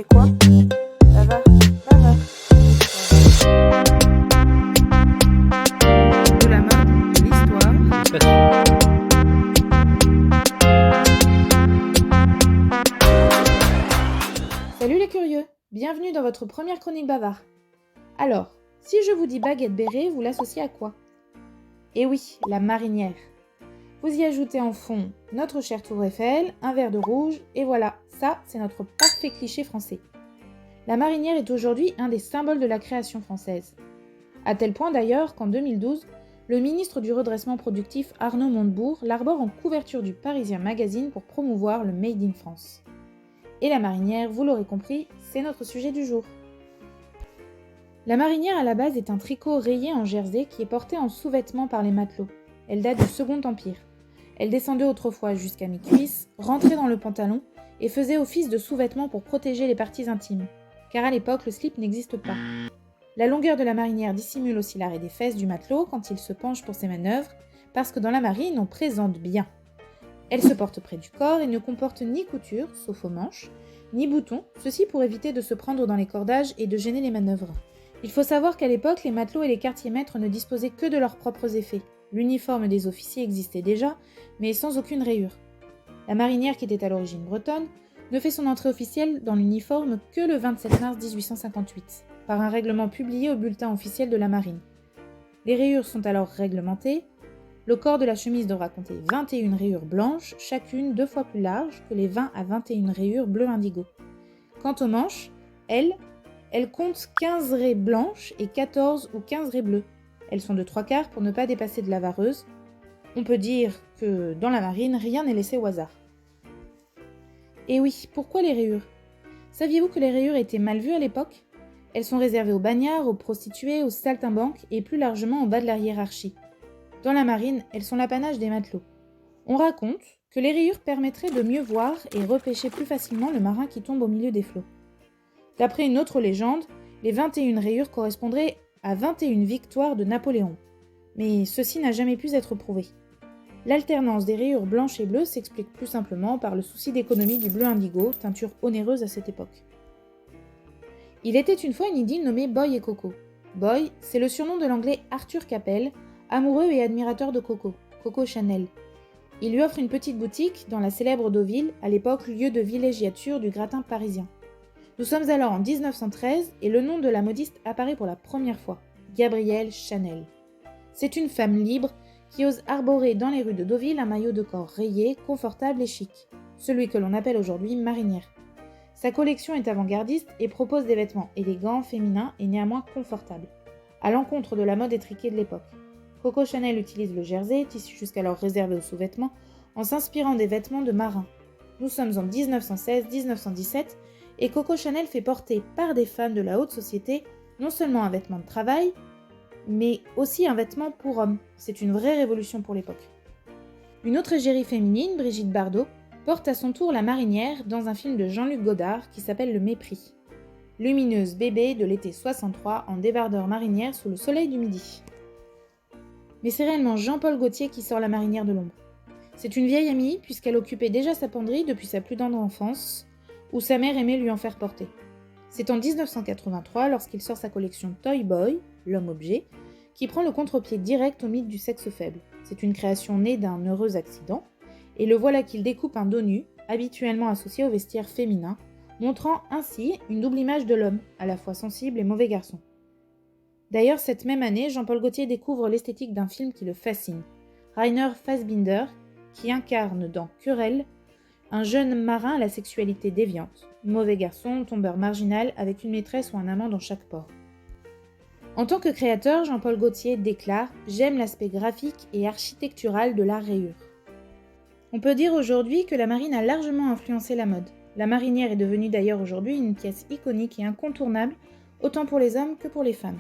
fais quoi? Ça va? Ça va. De la mode, de l'histoire. Salut les curieux, bienvenue dans votre première chronique bavard. Alors, si je vous dis baguette béret, vous l'associez à quoi? Eh oui, la marinière. Vous y ajoutez en fond notre chère tour Eiffel, un verre de rouge, et voilà, ça c'est notre parfait cliché français. La marinière est aujourd'hui un des symboles de la création française. À tel point d'ailleurs qu'en 2012, le ministre du redressement productif Arnaud Montebourg l'arbore en couverture du Parisien Magazine pour promouvoir le Made in France. Et la marinière, vous l'aurez compris, c'est notre sujet du jour. La marinière à la base est un tricot rayé en jersey qui est porté en sous-vêtement par les matelots. Elle date du Second Empire. Elle descendait autrefois jusqu'à mi-cuisse, rentrait dans le pantalon et faisait office de sous-vêtement pour protéger les parties intimes, car à l'époque le slip n'existe pas. La longueur de la marinière dissimule aussi l'arrêt des fesses du matelot quand il se penche pour ses manœuvres, parce que dans la marine on présente bien. Elle se porte près du corps et ne comporte ni couture, sauf aux manches, ni boutons, ceci pour éviter de se prendre dans les cordages et de gêner les manœuvres. Il faut savoir qu'à l'époque, les matelots et les quartiers-maîtres ne disposaient que de leurs propres effets. L'uniforme des officiers existait déjà, mais sans aucune rayure. La marinière, qui était à l'origine bretonne, ne fait son entrée officielle dans l'uniforme que le 27 mars 1858, par un règlement publié au bulletin officiel de la marine. Les rayures sont alors réglementées. Le corps de la chemise devra compter 21 rayures blanches, chacune 2 fois plus large que les 20 à 21 rayures bleu indigo. Quant aux manches, elles comptent 15 raies blanches et 14 ou 15 raies bleues. Elles sont de 3/4 pour ne pas dépasser de la vareuse. On peut dire que dans la marine, rien n'est laissé au hasard. Et oui, pourquoi les rayures? Saviez-vous que les rayures étaient mal vues à l'époque? Elles sont réservées aux bagnards, aux prostituées, aux saltimbanques et plus largement au bas de la hiérarchie. Dans la marine, elles sont l'apanage des matelots. On raconte que les rayures permettraient de mieux voir et repêcher plus facilement le marin qui tombe au milieu des flots. D'après une autre légende, les 21 rayures correspondraient à 21 victoires de Napoléon. Mais ceci n'a jamais pu être prouvé. L'alternance des rayures blanches et bleues s'explique plus simplement par le souci d'économie du bleu indigo, teinture onéreuse à cette époque. Il était une fois une idylle nommée Boy et Coco. Boy, c'est le surnom de l'anglais Arthur Capel, amoureux et admirateur de Coco, Coco Chanel. Il lui offre une petite boutique dans la célèbre Deauville, à l'époque lieu de villégiature du gratin parisien. Nous sommes alors en 1913 et le nom de la modiste apparaît pour la première fois, Gabrielle Chanel. C'est une femme libre qui ose arborer dans les rues de Deauville un maillot de corps rayé, confortable et chic, celui que l'on appelle aujourd'hui marinière. Sa collection est avant-gardiste et propose des vêtements élégants, féminins et néanmoins confortables, à l'encontre de la mode étriquée de l'époque. Coco Chanel utilise le jersey, tissu jusqu'alors réservé aux sous-vêtements, en s'inspirant des vêtements de marins. Nous sommes en 1916-1917 et Coco Chanel fait porter par des femmes de la haute société non seulement un vêtement de travail, mais aussi un vêtement pour hommes. C'est une vraie révolution pour l'époque. Une autre égérie féminine, Brigitte Bardot, porte à son tour la marinière dans un film de Jean-Luc Godard qui s'appelle Le Mépris. Lumineuse bébé de l'été 63 en débardeur marinière sous le soleil du midi. Mais c'est réellement Jean-Paul Gaultier qui sort la marinière de l'ombre. C'est une vieille amie puisqu'elle occupait déjà sa penderie depuis sa plus tendre enfance, où sa mère aimait lui en faire porter. C'est en 1983, lorsqu'il sort sa collection Toy Boy, l'homme-objet, qui prend le contre-pied direct au mythe du sexe faible. C'est une création née d'un heureux accident, et le voilà qu'il découpe un dos nu, habituellement associé au vestiaire féminin, montrant ainsi une double image de l'homme, à la fois sensible et mauvais garçon. D'ailleurs, cette même année, Jean-Paul Gaultier découvre l'esthétique d'un film qui le fascine, Rainer Fassbinder, qui incarne dans Querelle un jeune marin à la sexualité déviante, mauvais garçon, tombeur marginal avec une maîtresse ou un amant dans chaque port. En tant que créateur, Jean-Paul Gaultier déclare « J'aime l'aspect graphique et architectural de la rayure ». On peut dire aujourd'hui que la marine a largement influencé la mode. La marinière est devenue d'ailleurs aujourd'hui une pièce iconique et incontournable, autant pour les hommes que pour les femmes.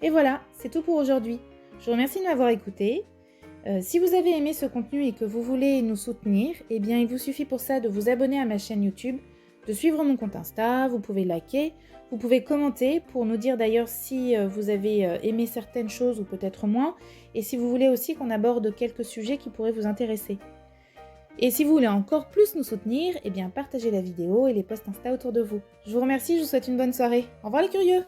Et voilà, c'est tout pour aujourd'hui. Je vous remercie de m'avoir écouté. Si vous avez aimé ce contenu et que vous voulez nous soutenir, eh bien il vous suffit pour ça de vous abonner à ma chaîne YouTube, de suivre mon compte Insta, vous pouvez liker, vous pouvez commenter pour nous dire d'ailleurs si vous avez aimé certaines choses ou peut-être moins, et si vous voulez aussi qu'on aborde quelques sujets qui pourraient vous intéresser. Et si vous voulez encore plus nous soutenir, eh bien partagez la vidéo et les posts Insta autour de vous. Je vous remercie, je vous souhaite une bonne soirée. Au revoir les curieux!